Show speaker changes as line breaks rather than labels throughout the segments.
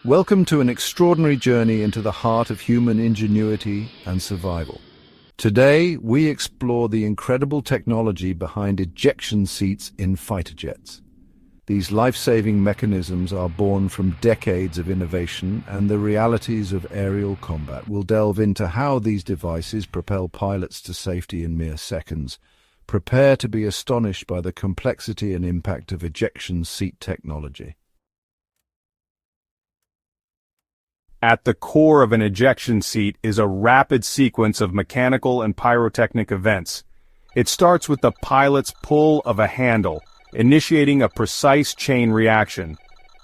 Welcome to an extraordinary journey into the heart of human ingenuity and survival. Today, we explore the incredible technology behind ejection seats in fighter jets. These life-saving mechanisms are born from decades of innovation and the realities of aerial combat. We'll delve into how these devices propel pilots to safety in mere seconds. Prepare to be astonished by the complexity and impact of ejection seat technology.
At the core of an ejection seat is a rapid sequence of mechanical and pyrotechnic events. It starts with the pilot's pull of a handle, initiating a precise chain reaction.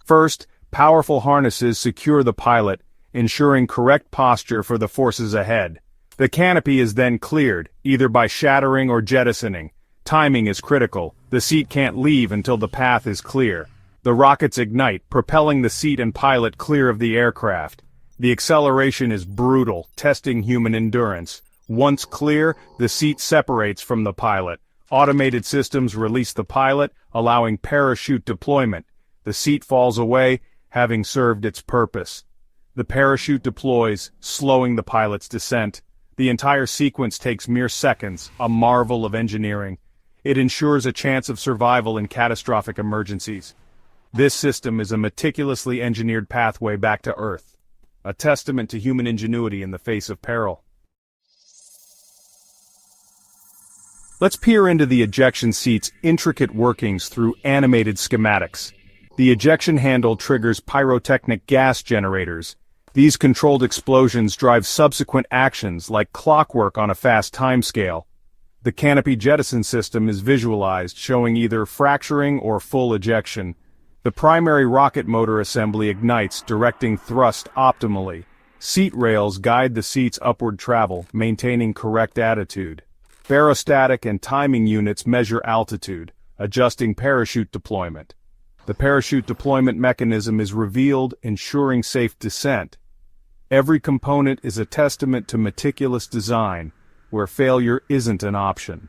First, powerful harnesses secure the pilot, ensuring correct posture for the forces ahead. The canopy is then cleared, either by shattering or jettisoning. Timing is critical. The seat can't leave until the path is clear. The rockets ignite, propelling the seat and pilot clear of the aircraft. The acceleration is brutal, testing human endurance. Once clear, the seat separates from the pilot. Automated systems release the pilot, allowing parachute deployment. The seat falls away, having served its purpose. The parachute deploys, slowing the pilot's descent. The entire sequence takes mere seconds, a marvel of engineering. It ensures a chance of survival in catastrophic emergencies. This system is a meticulously engineered pathway back to Earth, a testament to human ingenuity in the face of peril. Let's peer into the ejection seat's intricate workings through animated schematics. The ejection handle triggers pyrotechnic gas generators. These controlled explosions drive subsequent actions like clockwork on a fast timescale. The canopy jettison system is visualized, showing either fracturing or full ejection. The primary rocket motor assembly ignites, directing thrust optimally. Seat rails guide the seat's upward travel, maintaining correct attitude. Barostatic and timing units measure altitude, adjusting parachute deployment. The parachute deployment mechanism is revealed, ensuring safe descent. Every component is a testament to meticulous design, where failure isn't an option.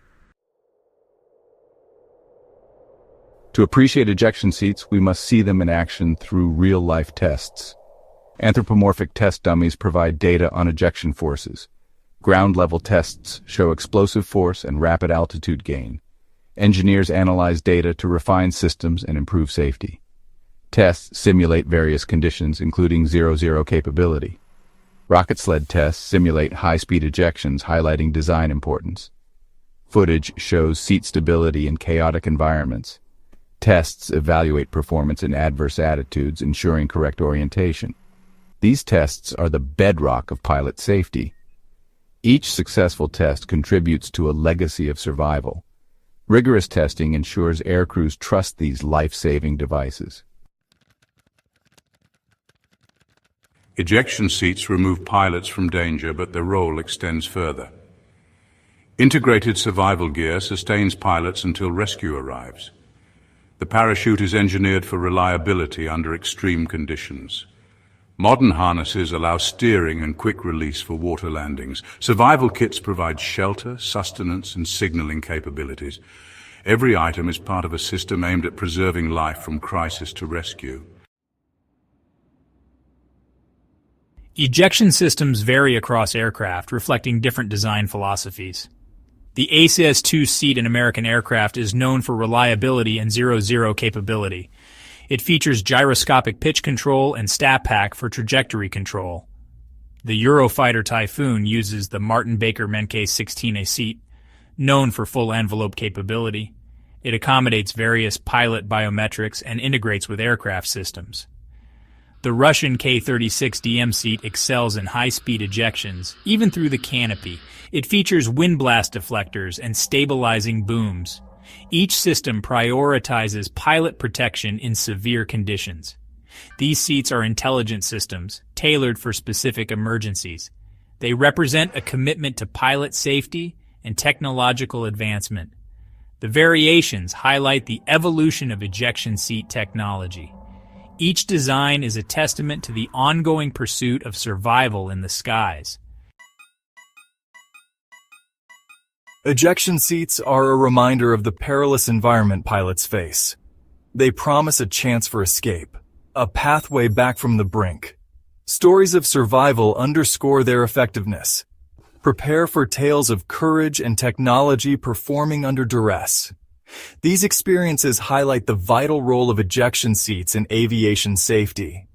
To appreciate ejection seats, we must see them in action through real-life tests. Anthropomorphic test dummies provide data on ejection forces. Ground-level tests show explosive force and rapid altitude gain. Engineers analyze data to refine systems and improve safety. Tests simulate various conditions, including zero-zero capability. Rocket sled tests simulate high-speed ejections, highlighting design importance. Footage shows seat stability in chaotic environments. Tests evaluate performance in adverse attitudes, ensuring correct orientation. These tests are the bedrock of pilot safety. Each successful test contributes to a legacy of survival. Rigorous testing ensures aircrews trust these life-saving devices.
Ejection seats remove pilots from danger, but their role extends further. Integrated survival gear sustains pilots until rescue arrives. The parachute is engineered for reliability under extreme conditions. Modern harnesses allow steering and quick release for water landings. Survival kits provide shelter, sustenance, and signaling capabilities. Every item is part of a system aimed at preserving life from crisis to rescue.
Ejection systems vary across aircraft, reflecting different design philosophies. The ACS-2 seat in American aircraft is known for reliability and zero-zero capability. It features gyroscopic pitch control and stat pack for trajectory control. The Eurofighter Typhoon uses the Martin-Baker-Menke 16A seat, known for full envelope capability. It accommodates various pilot biometrics and integrates with aircraft systems. The Russian K-36DM seat excels in high-speed ejections, even through the canopy. It features wind blast deflectors and stabilizing booms. Each system prioritizes pilot protection in severe conditions. These seats are intelligent systems, tailored for specific emergencies. They represent a commitment to pilot safety and technological advancement. The variations highlight the evolution of ejection seat technology. Each design is a testament to the ongoing pursuit of survival in the skies.
Ejection seats are a reminder of the perilous environment pilots face. They promise a chance for escape, a pathway back from the brink. Stories of survival underscore their effectiveness. Prepare for tales of courage and technology performing under duress. These experiences highlight the vital role of ejection seats in aviation safety.